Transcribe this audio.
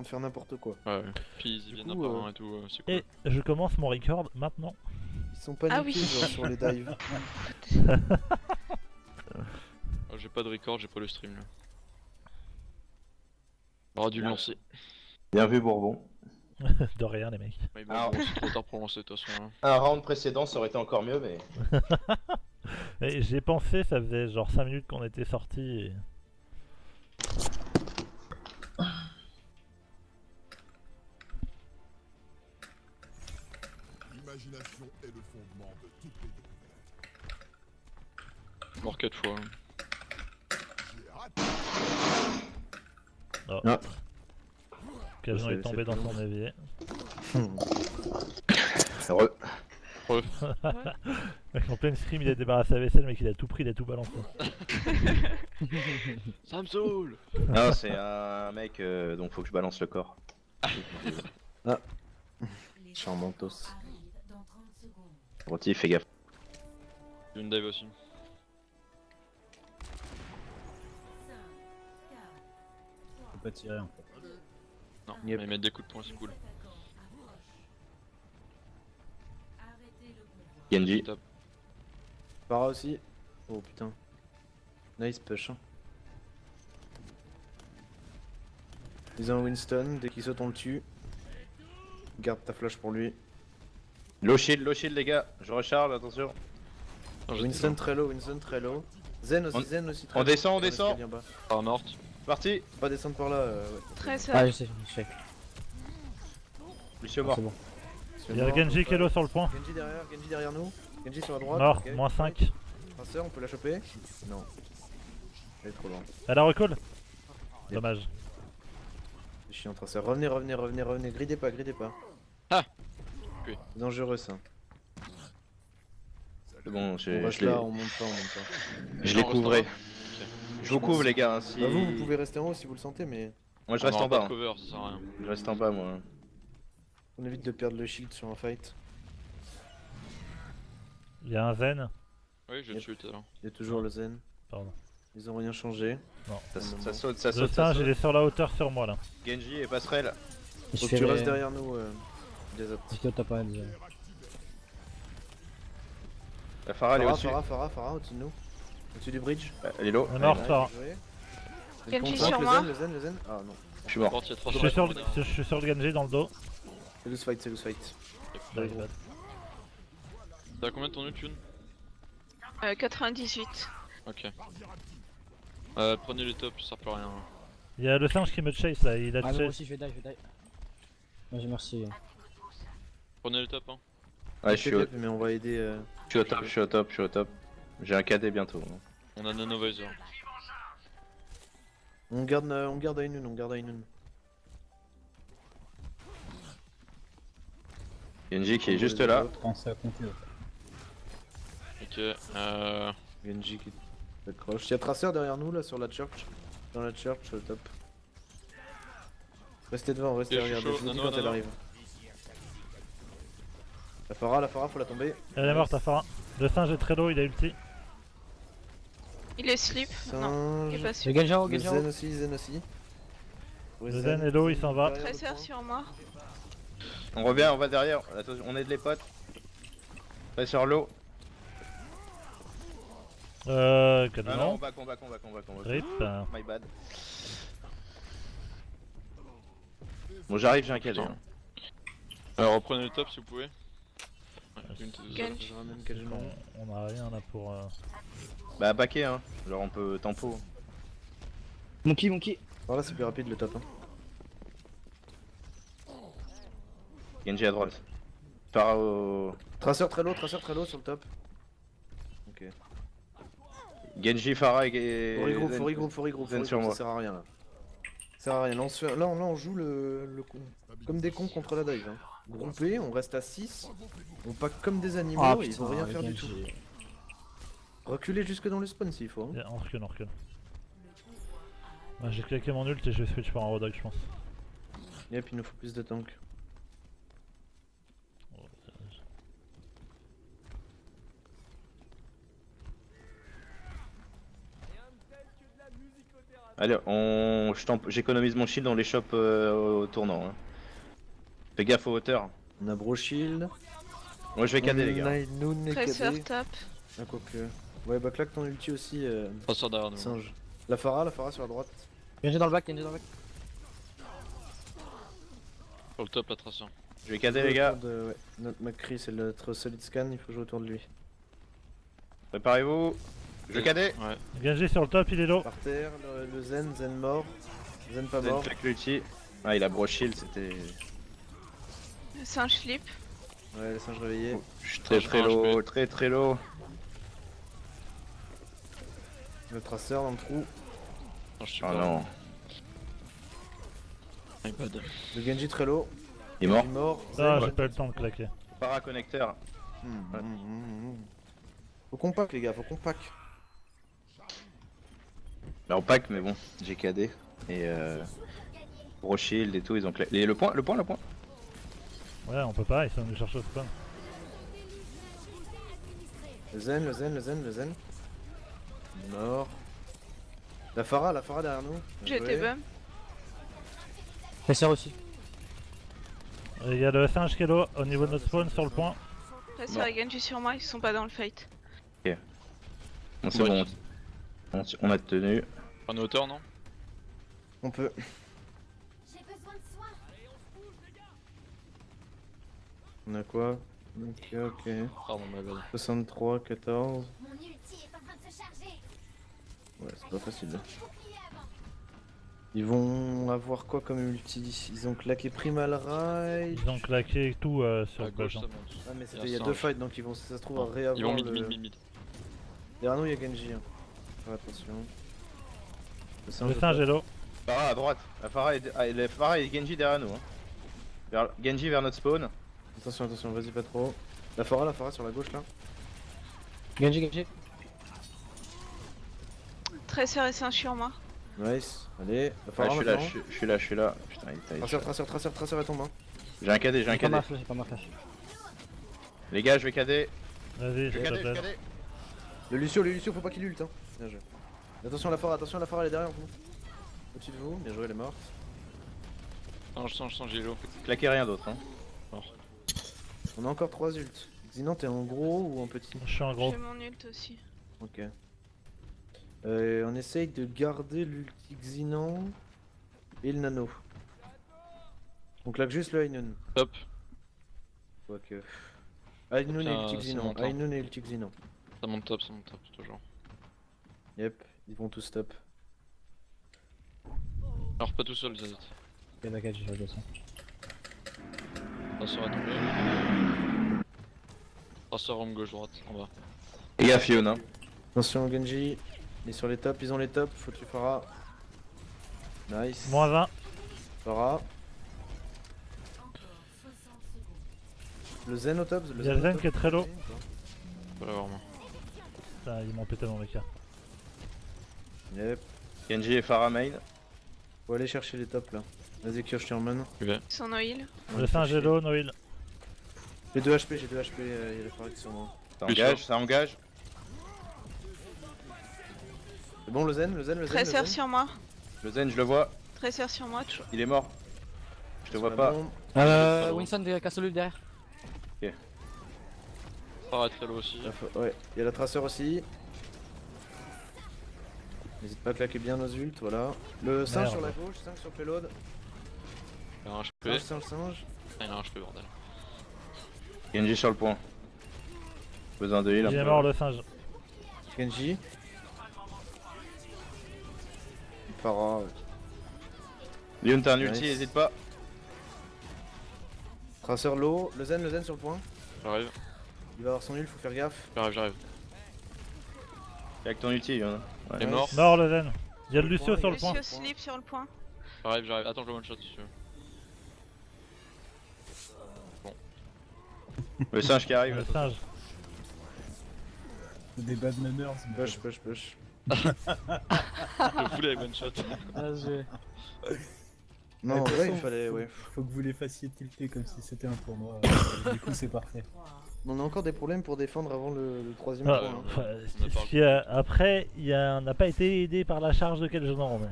de faire n'importe quoi. Ouais, puis ils viennent un coup, par un et tout, c'est cool. Et je commence mon record maintenant. Ils sont paniqués Ah oui. genre sur les dives. Ah, j'ai pas de record, j'ai pas le stream là. J'aurais dû le lancer. Bien vu Bourbon. De rien les mecs. Mais bon, Ah. bon, c'est trop tard pour lancer de toute façon. Hein. Un round précédent ça aurait été encore mieux mais... Et j'ai pensé, ça faisait genre 5 minutes qu'on était sortis et... L'imagination est le fondement de toutes les découvertes. Mort 4 fois. Hein. J'ai raté. Oh. Ah. Occasion C'est- est tombé c'est dans pas son évier. Heureux. Mec, en pleine scrim il a débarrassé la vaisselle, mec il a tout pris, il a tout balancé. Ça me saoule. Non c'est un mec donc faut que je balance le corps. Charmantos. Rôti fais gaffe. J'ai une dive aussi. Faut pas tirer en fait. Non, Yep. mais mettre des coups de poing c'est cool. Genji. Top. Para aussi. Oh putain. Nice push. Hein. Ils ont Winston, dès qu'il saute on le tue. Garde ta flash pour lui. Low shield les gars. Je recharge, attention. Non, j'ai Winston très low, Zen aussi, On- Zen aussi très on low. descend, on Sur descend. l'escalier en bas. par Nord. Parti. Faut pas descendre par là. Ouais. Très Ah, sage. je sais, je sais. Lucio Ah, mort. c'est bon. C'est Il y a mort, Genji faut qui est pas- low sur le point. Genji derrière nous. Genji sur la droite. Mort, ok. moins 5. Traceur, on peut la choper? Non. Elle est trop loin. Elle a recall. Dommage. C'est chiant, traceur. Revenez. Gridez pas. Ah. Ok. C'est dangereux ça. C'est bon, On je reste l'ai là, on monte pas. je l'ai Non, on couvré. reste Je vous couvre les gars. Hein, si... Bah vous pouvez rester en haut si vous le sentez, mais Moi je On reste aura en pas bas. de Hein. cover, ça sert à rien. Je reste en bas moi. on évite de perdre le shield sur un fight. Il y a un Zen. Oui, je le Yep. tue tout à l'heure. Il y a toujours le zen. Pardon. Ils ont rien changé. Ça moment. saute, ça Le saute, ça singe saute. il est sur la hauteur sur moi là. Genji et passerelle. Je Faut que fais tu les- restes derrière nous, des autres. Parce que t'as pas déjà. La Pharah elle est au-dessus. Farah, au-dessus de nous. Au-dessus du bridge. Elle est low. On est mort, Ouais, Farah. bien joué. Genji Le sur le moi. zen, le zen. Ah non. Je suis mort. Porte, il y a 3 Je suis sur le Genji dans le dos. C'est loose fight. Nice, bad. T'as combien de ton ult, Youn 98. Ok. Prenez les tops, ça sert plus à rien. Il y a le singe qui me chase là, il a Ah non, moi chase. aussi je vais die. Moi j'ai merci. Prenez les tops, hein. Ouais, je Mais on va aider. suis au top. J'ai un KD bientôt. On a Nano Visor. On garde Ainun. Genji qui est juste là. Quand ça conclut. Ok, Genji qui accroche. Il y a traceur derrière nous là sur la church. Dans la church, top. Restez devant, restez Ok, je suis regardez. chaud. Je vous dis Nano, quand elle nano. arrive. La Pharah, faut la tomber. Elle est morte, ta Farah. Le singe est très low, il a ulti. Il est slip. Non, il est Singe. pas Le sûr. Genji en haut, Le Genji en zen haut. aussi, zen aussi. Le zen est low, il s'en va. derrière le Tracer point. sur moi. On revient, on va derrière. Attention, on aide les potes. Pas sur l'eau. Que Ah non, non. on back. Rip. My bad. Bon, j'arrive, j'ai un KD. hein. alors reprenez les tops si vous pouvez. Ouais, Youn, t'es Genji. désolé. Je ramène quasiment. On a rien là pour. Bah, backer, hein. Genre, on peut tempo. Monkey. Par là, c'est plus rapide le top. Hein. Genji à droite. Pharah au. Traceur très low sur le top. Ok. Genji, Pharah et. Faut regroupe, Zen sur ça moi. sert à rien là. Ça sert à rien. Là, on joue le con. Comme des cons contre la dive. Hein. Groupé, on reste à 6. On pack comme des animaux Ah et ils vont rien faire du tout. Reculez jusque dans le spawn s'il faut. Hein. On recule. Ouais, j'ai claqué mon ult et je vais switch par un Rodog, je pense. Yep, il nous faut plus de tanks. Allez, j'économise mon shield, on les chope au tournant. Hein. Fais gaffe aux hauteurs. On a Bro Shield. Moi je vais cader les gars. Noon et Tracer KD. top. Ah, quoique. Ouais, bah claque ton ulti aussi, Tracer derrière nous. singe. La Pharah sur la droite. Genji dans le back, Genji dans le back. Sur le top, la Tracer. Je vais cader les gars. Ouais. Notre McCree, c'est notre solid scan, il faut jouer autour de lui. Préparez-vous. Je vais cader. Ouais. Genji sur le top, il est low. Par terre, le Zen mort. Zen pas Zen mort. claque l'ulti. Ah, il a bro shield, c'était. Singe flip. Ouais, le singe réveillé. Je suis très low, très low. Le traceur dans le trou. Non, je suis Ah pas. non. iPad. Le Genji très low. Il est mort. Il est mort. Ah, Zen. j'ai pas eu le temps de claquer. Paraconnecteur. Faut qu'on pack les gars, faut qu'on pack. Là on pack, mais bon, j'ai KD. Et bro shield et tout, ils ont claqué. Et le point. Ouais, on peut pas, ils sont venus chercher au spawn. Le Zen. Mort. La Pharah derrière nous. Bien J'ai joué. été bum. Tracer aussi. Et il y a le singe qui est low au niveau de notre spawn sur le point. Tracer Non. et Genji sur moi, ils sont pas dans le fight. Bon, c'est bon. On a tenu. En hauteur, non? On peut. On a quoi? Ok. Pardon, ma bad. 63, 14. Mon ulti est en train de se charger. Ouais, c'est pas facile. Ils vont avoir quoi comme ulti? Ils ont claqué Primal Ride. Ils ont claqué tout sur À le gauche, cochon. ça monte. Ah mais Il y c'était a il y a singe. deux fights donc ils vont, si ça se trouve, à réavoir Ils vont le... mid. Derrière nous il y a Genji. Hein. Faire attention. Le singe singe est low. Pharah à droite. La Pharah et Genji derrière nous. Hein. Genji vers notre spawn. Attention, vas-y pas trop. La Pharah sur la gauche là. Genji. Tracer et singe sur moi. Nice. Allez, la Ouais, Pharah je suis là, maintenant. je suis là. Putain, il taille. Tracer elle tombe. Hein. J'ai un KD, J'ai pas ma flash. Les gars, je vais KD. Vas-y, Je s'il vais te KD, je plaît. KD. Le Lucio, faut pas qu'il ult. Hein. Bien joué. Attention la Pharah elle est derrière vous. Au-dessus de vous, bien joué, elle est morte. Singe, j'ai l'eau. Claquez rien d'autre. Hein. On a encore 3 ults. Xinan, t'es en gros ou en petit? Je suis en gros. J'ai mon ult aussi. Ok. On essaye de garder l'ulti Xinan et le nano. Donc là juste le Ainun. Top. Quoique. Ainun et Putain, ulti c'est Xinan. montant. Ainun et ulti Xinan. Ça monte top, toujours. Yep, ils vont tous stop. Alors, pas tout seul, Zazit. Ok, d'accord, j'ai joué ça. Tracer à tomber. Tracer homme gauche-droite, en bas. Les gars, Fion. Hein. Attention Genji, il est sur les tops, ils ont les tops, faut tuer Pharah. Nice. Moins 20. Pharah. Le Zen au top, Il y a le Zen qui est très low. Faut l'avoir, moi. Putain, ils m'ont pété dans les cas. Yep. Genji et Pharah main. Faut aller chercher les tops là. Vas-y Kyo, je te emmène. Ils sont no heal. Le singe est low, no heal. J'ai 2 HP, il y a les Pharah qui sont morts. Ça engage. C'est bon le Zen. Tracer sur moi. Le Zen, je le vois. Tracer sur moi, toujours. Il est mort. Je te vois La pas. bombe. Winston de Castle derrière. Pharah très low aussi. Ouais, il y a la traceur aussi. N'hésite pas à claquer bien nos ults, voilà. Le singe Merde. sur la gauche, 5 sur payload. Il a un HP. Singe. Ah, il a un HP, bordel. Genji sur le point. Besoin de heal. Il est mort le singe. Genji. Pharah. Lyon, t'as un ulti, Nice. hésite pas. Traceur low, le Zen sur le point. J'arrive, Il va avoir son ult, faut faire gaffe. j'arrive. Avec ton ulti, Lyon. Ouais. Il est mort. Mort le Zen. Il y a le Lucio sur le point. Lucio slip sur le point. J'arrive. Attends, je le one shot si tu veux. Le singe qui arrive. Le Là. singe. Des bad manners. mais- Push. Je voulais one shot. Non, Ouais, en de toute vrai, il façon, fallait, ouais. Faut que vous les fassiez tilter comme si c'était un tournoi. Du coup, c'est parfait. On a encore des problèmes pour défendre avant le troisième Ah, point. hein. ouais, On a pas après, on n'a pas été aidé par la charge de quel genre. Mais...